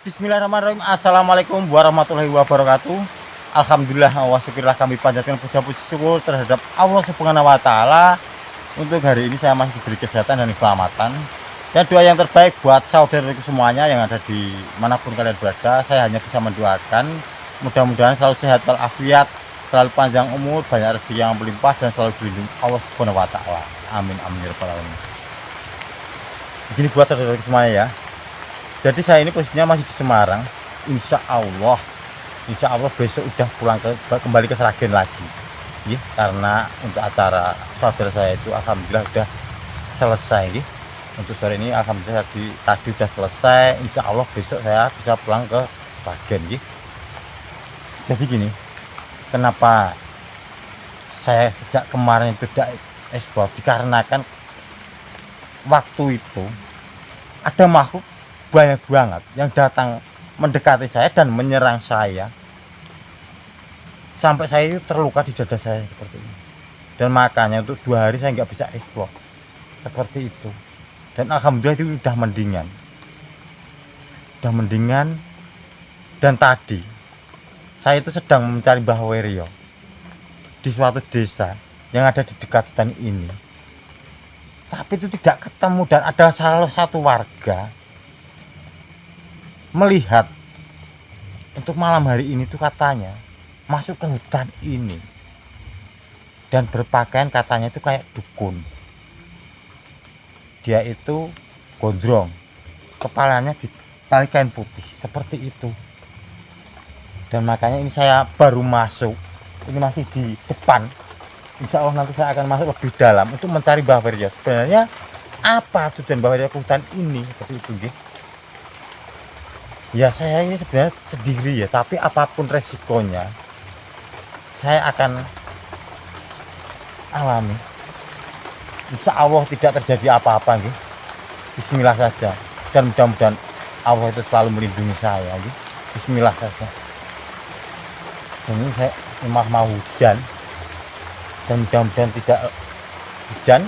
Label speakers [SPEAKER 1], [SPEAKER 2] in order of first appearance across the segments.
[SPEAKER 1] Bismillahirrahmanirrahim. Assalamualaikum warahmatullahi wabarakatuh. Alhamdulillah wa syukurlah kami panjatkan puji syukur terhadap Allah Subhanahu wa taala. Untuk hari ini saya masih diberi kesehatan dan keselamatan. Dan doa yang terbaik buat saudaraku semuanya yang ada di manapun kalian berada. Saya hanya bisa mendoakan mudah-mudahan selalu sehat walafiat, selalu panjang umur, banyak rezeki yang melimpah dan selalu dilindungi Allah Subhanahu wa taala. Amin amin ya rabbal alamin. Begini buat saudaraku semuanya ya. Jadi saya ini posisinya masih di Semarang. Insya Allah besok udah pulang kembali ke Sragen lagi. Ya, karena untuk acara saudara saya itu alhamdulillah udah selesai. Ya. Untuk sore ini alhamdulillah tadi udah selesai. Insya Allah besok saya bisa pulang ke Sragen. Ya. Jadi gini, kenapa saya sejak kemarin itu tidak ekspor? Dikarenakan waktu itu ada makhluk banyak banget yang datang mendekati saya dan menyerang saya sampai saya itu terluka di dada saya seperti ini. Dan makanya untuk 2 hari saya nggak bisa eksplor seperti itu. Dan alhamdulillah itu udah mendingan. Dan tadi saya itu sedang mencari Mbah Weryo di suatu desa yang ada di dekat hutan ini, tapi itu tidak ketemu. Dan ada salah satu warga melihat untuk malam hari ini tuh katanya masuk ke hutan ini dan berpakaian katanya itu kayak dukun. Dia itu gondrong, kepalanya ditali kain putih seperti itu. Dan makanya ini saya baru masuk, ini masih di depan. Insya Allah nanti saya akan masuk lebih dalam untuk mencari Mbah Weryo. Sebenarnya apa tujuan Mbah Weryo ke hutan ini seperti itu gitu. Ya saya ini sebenarnya sendiri ya, tapi apapun resikonya saya akan alami. Insya Allah tidak terjadi apa-apa gitu. Bismillah saja. Dan mudah-mudahan Allah itu selalu melindungi saya gitu. Bismillah saja. Ini saya mau hujan dan mudah-mudahan tidak hujan.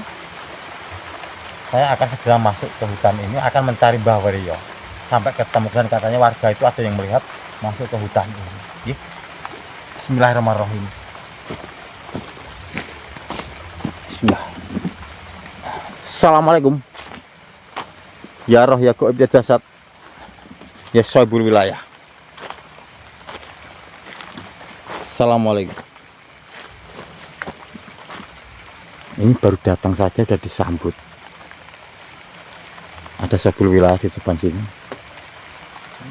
[SPEAKER 1] Saya akan segera masuk ke hutan ini, akan mencari Mbah Weryo sampai ketemu. Dan katanya warga itu ada yang melihat masuk ke hutan ini. Bismillahirrahmanirrahim. Bismillah. Assalamualaikum. Ya roh ya gaib ya jasad ya sahibul wilayah. Assalamualaikum. Ini baru datang saja sudah disambut. Ada sahibul wilayah di depan sini,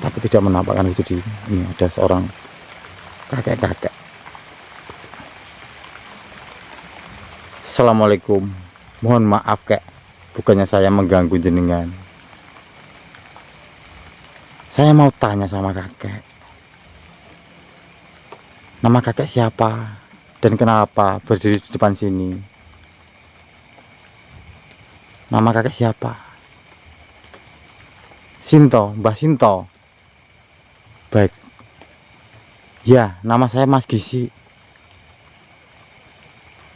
[SPEAKER 1] tapi tidak menampakkan itu di ini. Ada seorang kakek-kakek. Assalamualaikum, mohon maaf kek, bukannya saya mengganggu jenengan. Saya mau tanya sama kakek, nama kakek siapa dan kenapa berdiri di depan sini? Nama kakek siapa? Sinto, Mbah Sinto. Baik. Ya, nama saya Mas Gisi.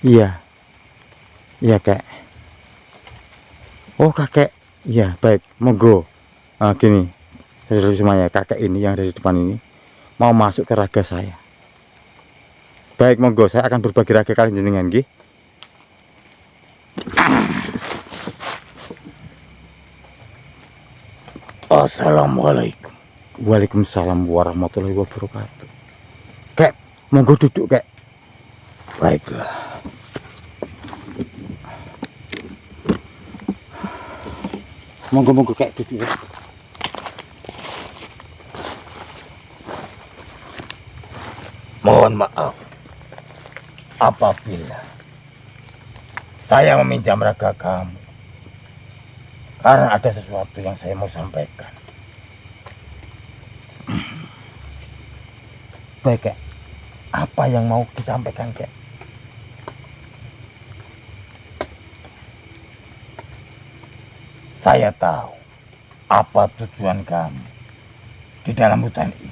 [SPEAKER 1] Iya. Iya, Kek. Oh, kakek. Iya, baik. Monggo. Nah, gini. Saudara semuanya, kakek ini yang ada di depan ini mau masuk ke raga saya. Baik, monggo. Saya akan berbagi raga kalian jenengan, nggih. Assalamualaikum. Waalaikumsalam warahmatullahi wabarakatuh. Kek, monggo duduk, Kek. Baiklah. Monggo Kek duduk. Mohon maaf apabila saya meminjam raga kamu, karena ada sesuatu yang saya mau sampaikan. Baik, Kek. Apa yang mau disampaikan, Kek? Saya tahu apa tujuan kamu di dalam hutan ini.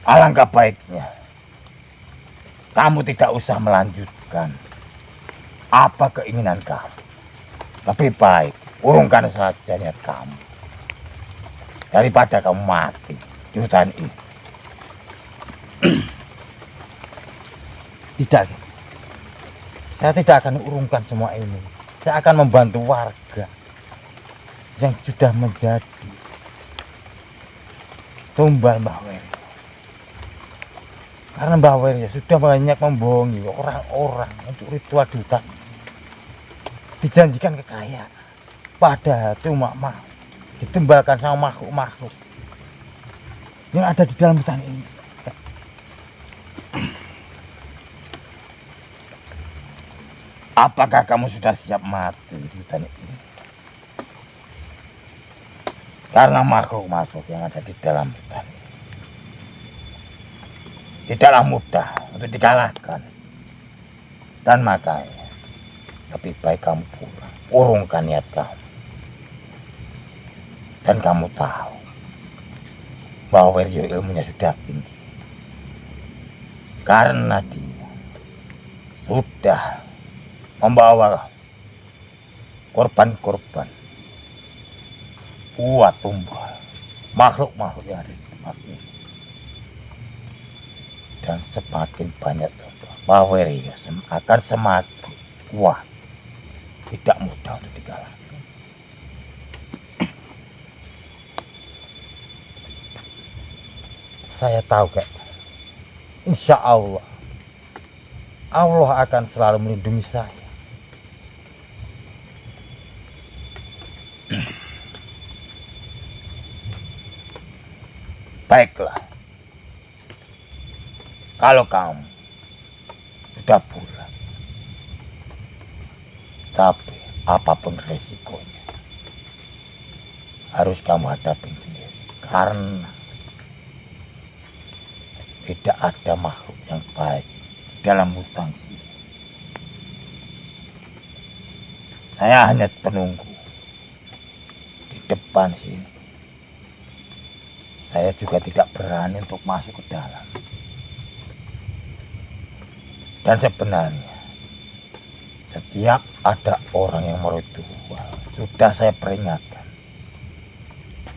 [SPEAKER 1] Alangkah baiknya kamu tidak usah melanjutkan apa keinginan kamu. Lebih baik urungkan saja niat kamu.
[SPEAKER 2] daripada kamu mati di hutan ini.
[SPEAKER 1] Tidak, saya tidak akan urungkan semua ini. Saya akan membantu warga yang sudah menjadi tumbal Mbah Weryo. Karena Mbah Weryo sudah banyak membohongi orang-orang untuk ritual di hutan. Dijanjikan kekayaan, padahal cuma mau ditumbalkan sama makhluk-makhluk yang ada di dalam hutan ini.
[SPEAKER 2] Apakah kamu sudah siap mati di hutan ini? Karena makhluk-makhluk yang ada di dalam hutan ini tidaklah mudah untuk dikalahkan. Dan makanya lebih baik kamu pulang, urungkan niat kamu. Dan kamu tahu bahwa Weryo ilmunya sudah tinggi, karena dia sudah membawa korban-korban buat tumbal makhluk-makhluk yang ada di tempat ini. Dan semakin banyak tumbal, bahwa Weryo akan semakin kuat, tidak mudah untuk dikalahkan.
[SPEAKER 1] Saya tahu, Kak. Insya Allah akan selalu melindungi saya.
[SPEAKER 2] Baiklah, kalau kamu sudah pulang, tapi apapun resikonya harus kamu hadapi sendiri, karena tidak ada makhluk yang baik dalam hutan sini. Saya hanya penunggu di depan sini. Saya juga tidak berani untuk masuk ke dalam. Dan sebenarnya setiap ada orang yang meritual sudah saya peringatkan,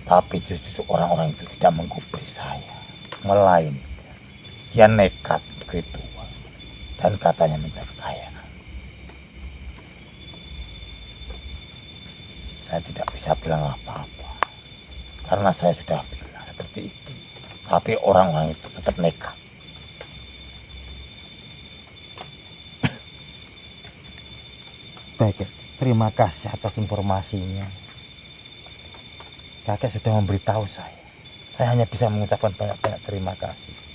[SPEAKER 2] tapi justru orang-orang itu tidak menggubris saya, melainkan dia nekat begitu dan katanya minta kekayaan. Saya tidak bisa bilang apa-apa karena saya sudah bilang seperti itu, tapi orang-orang itu tetap nekat.
[SPEAKER 1] Baik, terima kasih atas informasinya. Kakek sudah memberitahu saya. Saya hanya bisa mengucapkan banyak-banyak terima kasih.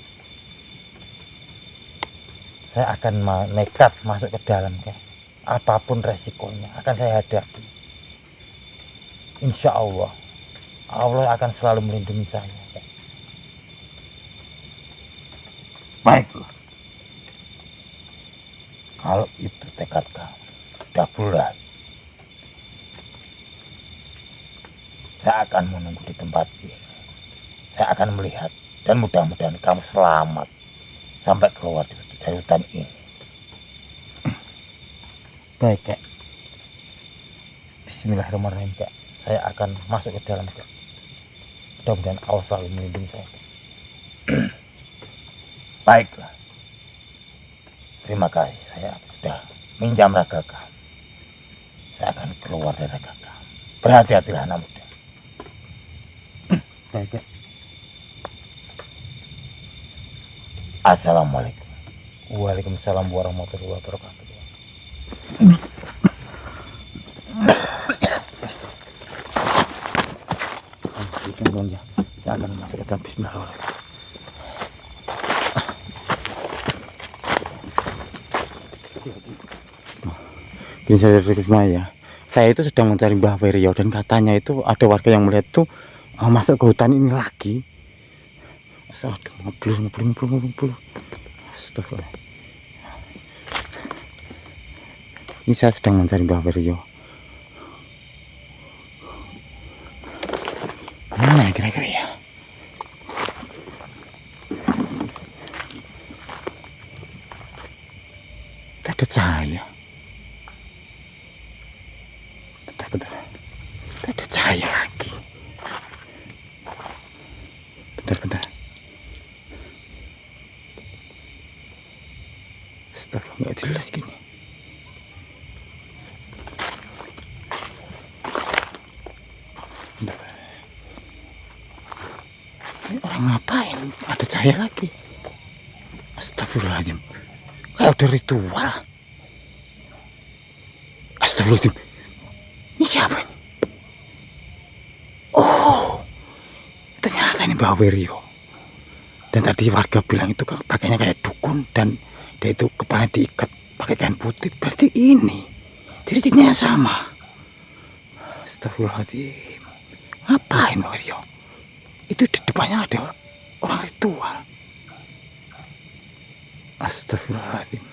[SPEAKER 1] Saya akan nekat masuk ke dalam, Kak. Apapun resikonya akan saya hadapi. Insya Allah akan selalu melindungi saya, Kak.
[SPEAKER 2] Baiklah, kalau itu tekad kamu sudah bulat, saya akan menunggu di tempat ini. Saya akan melihat dan mudah-mudahan kamu selamat sampai keluar dari hutan ini.
[SPEAKER 1] Baik, Kak. Bismillahirrahmanirrahim, Kak. Saya akan masuk ke dalam, Kak. Mudah-mudahan Allah selalu melindungi saya, Kak.
[SPEAKER 2] Baiklah, terima kasih. Saya sudah minjam raga kamu. Saya akan keluar dari raga kamu. Berhati-hatilah anak muda.
[SPEAKER 1] Baik, Kak.
[SPEAKER 2] Assalamualaikum.
[SPEAKER 1] Waalaikumsalam warahmatullahi wabarakatuh. Saya akan masuk ke dalam. Bismillahirrahmanirrahim. Ini saya ya. Saya itu sedang mencari Mbah Weryo dan katanya itu ada warga yang melihat tuh masuk ke hutan ini lagi. Aduh, ngeblur. Astagfirullah. Ini saya sedang mencari Mbah Weryo. Mana ya kira-kira ya? Tak ada cahaya. Bentar. Tak ada cahaya lagi. Bentar. Astagfirullah, nggak jelas gini. Bentar. Ini orang ngapain? Ada cahaya lagi. Astagfirullahaladzim. Kayak udah ritual. Astagfirullahaladzim. Ini siapa ini? Oh, ternyata ini Mbak Wiryo. Dan tadi warga bilang itu pakainya kayak dukun dan dia itu kepala diikat pakai kain putih. Berarti ini ciri-cirinya sama. Astagfirullahaladzim. Ngapain Mbak Wiryo? Itu di depannya ada orang ritual. Astagfirullahaladzim.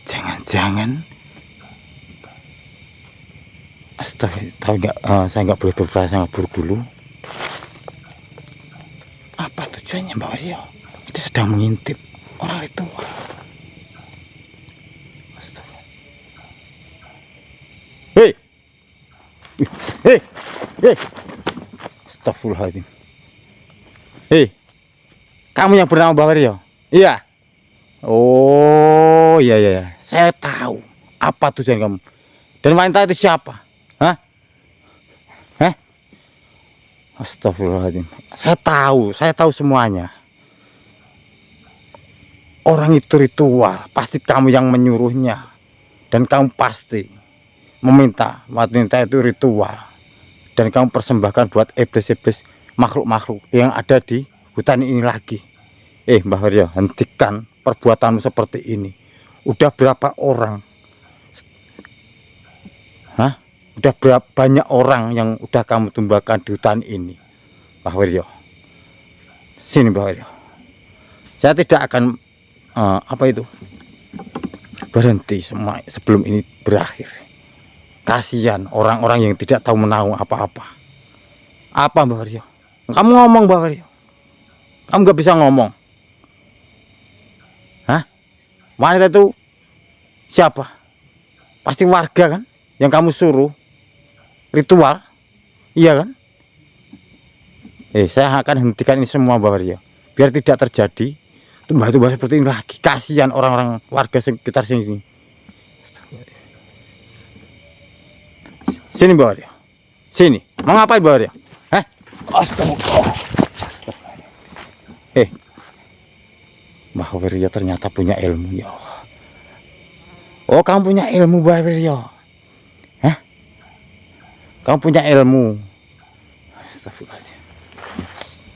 [SPEAKER 1] Jangan-jangan tahu nggak? Saya nggak boleh berprasangka buruk dulu. Apa tujuannya Mbak Wiryo? Itu sedang mengintip orang ritual. Hei, hei, hei. Astagfirullahaladzim. Hei, kamu yang bernama Mbak Wiryo? Iya. Oh, iya. Saya tahu apa tujuan kamu. Dan wanita itu siapa? Hah? Astagfirullahaladzim. Saya tahu semuanya. Orang itu ritual, pasti kamu yang menyuruhnya. Dan kamu pasti meminta wanita itu ritual. Dan kamu persembahkan buat iblis-iblis, makhluk-makhluk yang ada di hutan ini lagi. Mbak Wiryo, hentikan perbuatanmu seperti ini. Udah berapa orang? Udah berapa banyak orang yang udah kamu tumbangkan di hutan ini, Mbak Wiryo? Sini Mbak Wiryo. Saya tidak akan berhenti sebelum ini berakhir. Kasihan orang-orang yang tidak tahu menahu apa-apa. Apa Mbak Wiryo? Kamu ngomong Mbak Wiryo. Kamu nggak bisa ngomong. Wanita itu siapa? Pasti warga kan yang kamu suruh ritual, iya kan? Saya akan hentikan ini semua Mbak Wiryo, biar tidak terjadi tumbah-tumbah seperti ini lagi. Kasihan orang-orang warga sekitar sini. Sini Mbak Wiryo, sini. Mau ngapain Mbak Wiryo? Astagfirullah. Mbak Wiryo ternyata punya ilmu ya. Oh, kamu punya ilmu Mbak Wiryo. Kamu punya ilmu. Astagfirullahaladzim.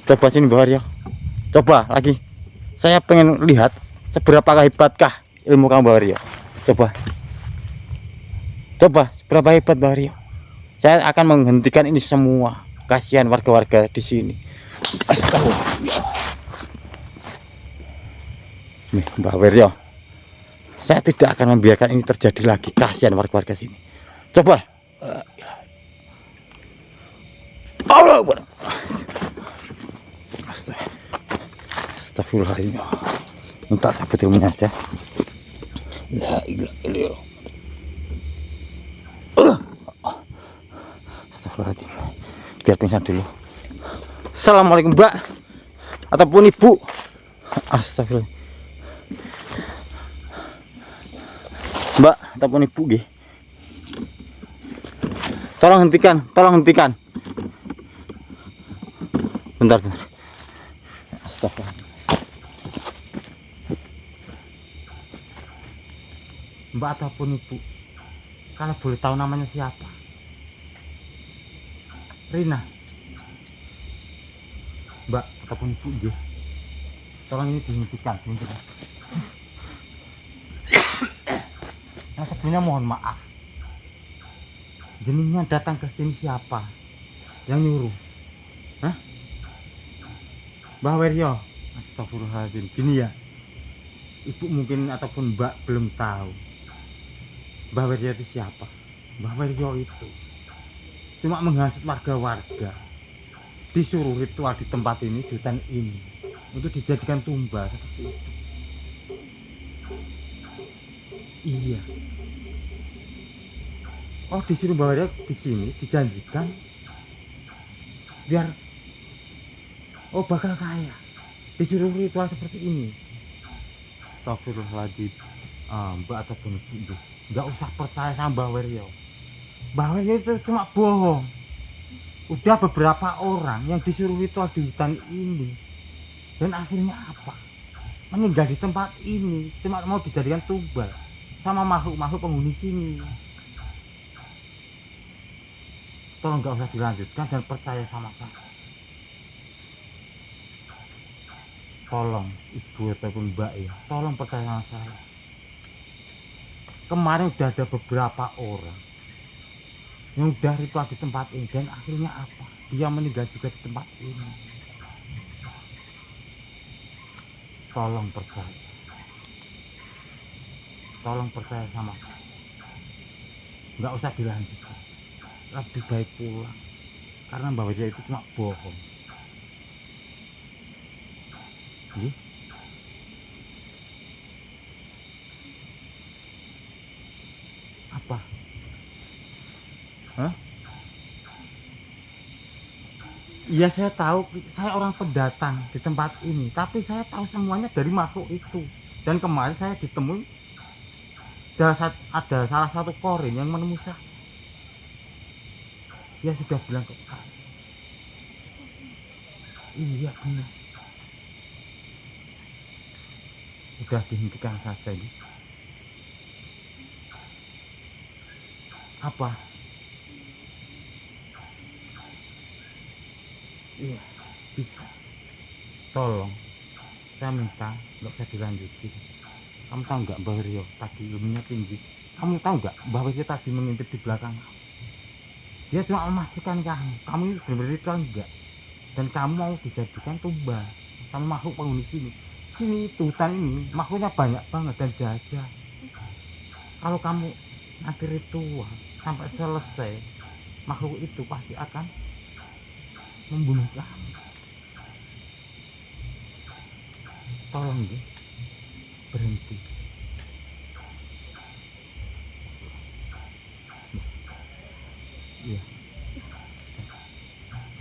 [SPEAKER 1] Coba sini Mbak Wiryo. Coba lagi. Saya pengen lihat seberapa hebatkah ilmu kamu Mbak Wiryo. Coba seberapa hebat Mbak Wiryo. Saya akan menghentikan ini semua. Kasihan warga-warga di sini. Astagfirullah. Nih Mbak Wiryo, saya tidak akan membiarkan ini terjadi lagi. Kasihan warga-warga sini. Coba. Allah Akbar. Astagfirullahaladzim. Minta cabut ilmunya aja. La ilaha illallah. Astagfirullahaladzim. Biar pingsan dulu. Assalamualaikum Mbak ataupun Ibu. Astagfirullah. Mbak ataupun Ibu nggih. Tolong hentikan. Bentar. Astagfirullah. Mbak ataupun Ibu, kalau boleh tahu namanya siapa? Rina. Mbak ataupun Ibu nggih. Tolong ini dihentikan. Nah, sebelumnya mohon maaf. Jenengan datang ke sini siapa? Yang nyuruh? Mbak Wiryo. Astagfirullahaladzim. Gini ya, Ibu mungkin ataupun Mbak belum tahu Mbak Wiryo itu siapa. Mbak Wiryo itu cuma menghasut warga-warga, disuruh ritual di tempat ini, di hutan ini, untuk dijadikan tumbal seperti itu. Iya. Oh, disuruh Mbak Wiryo di sini, dijanjikan biar Oh bakal kaya, disuruh ritual seperti ini. Astagfirullahaladzim. Mbak ataupun ibu, nggak usah percaya sama Mbah Weryo. Mbah Weryo itu cuma bohong. Udah beberapa orang yang disuruh ritual di hutan ini, dan akhirnya apa? Meninggal di tempat ini, cuma mau dijadikan tumbal sama makhluk-makhluk penghuni sini. Tolong nggak usah dilanjutkan dan percaya sama saya. Tolong ibu ataupun mbak ya, tolong percaya sama saya. Kemarin udah ada beberapa orang yang udah ritual di tempat ini, dan akhirnya apa? Dia meninggal juga di tempat ini. Tolong percaya. Tolong percaya sama saya. Nggak usah dilanjutkan. Lebih baik pulang. Karena Mbak Weryo itu cuma bohong. Iya? Apa? Hah? Iya saya tahu, saya orang pendatang di tempat ini, tapi saya tahu semuanya dari makhluk itu. Dan kemarin saya ditemui ada salah satu korin yang menemui saya. Dia sudah bilang ke saya. Iya benar. Sudah dihentikan saja ini. Apa? Iya bisa. Tolong saya minta nggak usah dilanjutin. Kamu tahu nggak Mbah Weryo tadi ilmunya tinggi. Kamu tahu nggak Mbah Weryo tadi mengintip di belakang? Dia cuma memastikan kamu ini benar-benar ritual enggak, dan kamu mau dijadikan tumbal sama makhluk penghuni sini. Sini itu hutan ini makhluknya banyak banget dan jahat. Kalau kamu nanti ritual sampai selesai, makhluk itu pasti akan membunuh kamu. Tolong ya, berhenti. Iya.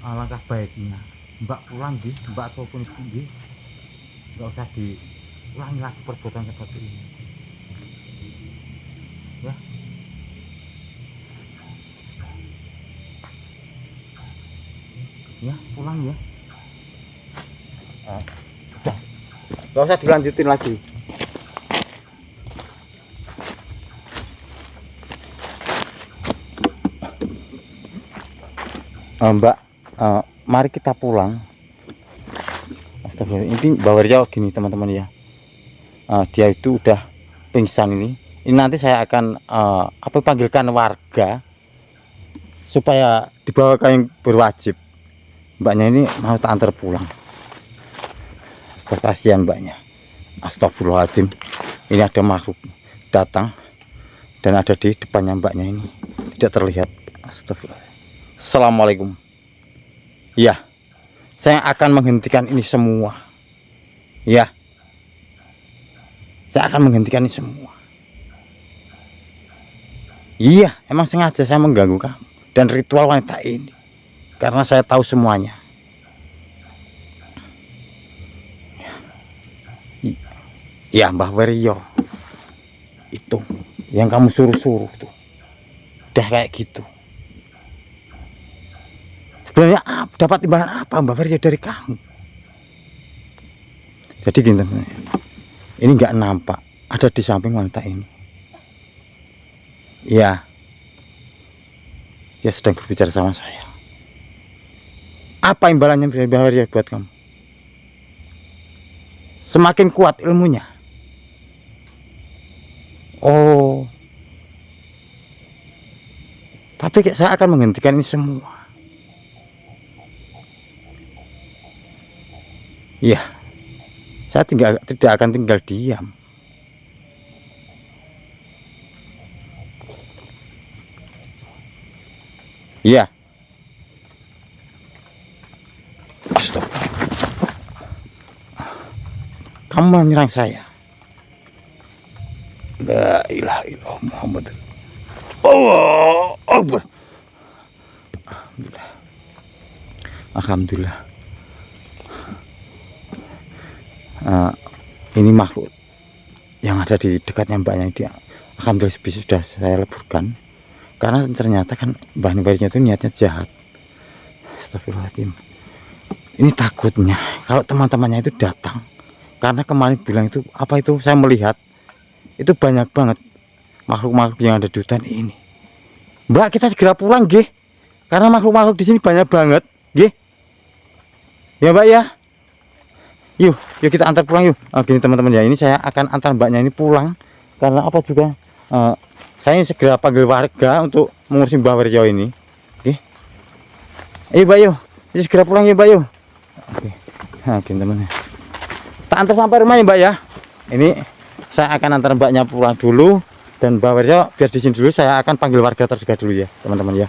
[SPEAKER 1] Alangkah baiknya Mbak pulang nggih, Mbak ataupun ibu nggih, nggak usah diulangi lagi perbuatan seperti ini. Ya. Ya, pulang ya. Udah. Nggak usah dilanjutin lagi. Mbak, mari kita pulang. Astagfirullah. Ini Mbak Weryo gini teman-teman ya. Dia itu udah pingsan ini. Ini nanti saya akan panggilkan warga supaya dibawa ke yang berwajib. Mbaknya ini mau tak antar pulang. Astagfirullah, kasihan mbaknya. Astagfirullahaladzim. Ini ada makhluk datang dan ada di depannya mbaknya ini. Tidak terlihat. Astagfirullah. Assalamualaikum. Ya, saya akan menghentikan ini semua. Ya, saya akan menghentikan ini semua. Iya, emang sengaja saya mengganggu kamu dan ritual wanita ini, karena saya tahu semuanya. Ya, Mbah Weryo itu yang kamu suruh-suruh tuh, udah kayak gitu. Sebenarnya dapat imbalan apa Mbah Weryo dari kamu? Jadi gini teman-teman, ini nggak nampak ada di samping wanita ini. Ya, dia sedang berbicara sama saya. Apa imbalannya Mbah Weryo buat kamu? Semakin kuat ilmunya. Oh, tapi saya akan menghentikan ini semua. Iya, saya tidak akan tinggal diam. Iya. Astagfirullah. Kamu menyerang saya. La ilaha illallah Muhammad. Allah Akbar. Alhamdulillah. Alhamdulillah. ini makhluk yang ada di dekatnya mbaknya ini, alhamdulillah sudah saya leburkan, karena ternyata kan Mbah Nimbarinya itu niatnya jahat. Astagfirullahaladzim. Ini takutnya kalau teman-temannya itu datang, karena kemarin bilang itu apa itu, saya melihat itu banyak banget makhluk-makhluk yang ada di hutan ini. Mbak, kita segera pulang nggih, karena makhluk-makhluk di sini banyak banget nggih. Ya Mbak ya. Yuk kita antar pulang yuk. Gini teman-teman ya, ini saya akan antar mbaknya ini pulang, karena apa juga saya ini segera panggil warga untuk mengurusi Mbah Warjo ini. Oke. Ayo Mbak yuk, ini segera pulang ya Mbak yuk. Oke. Nah gini teman-teman, tak antar sampai rumah ya Mbak ya. Ini saya akan antar mbaknya pulang dulu, dan Mbah Warjo biar di sini dulu, saya akan panggil warga terdekat dulu ya teman-teman ya.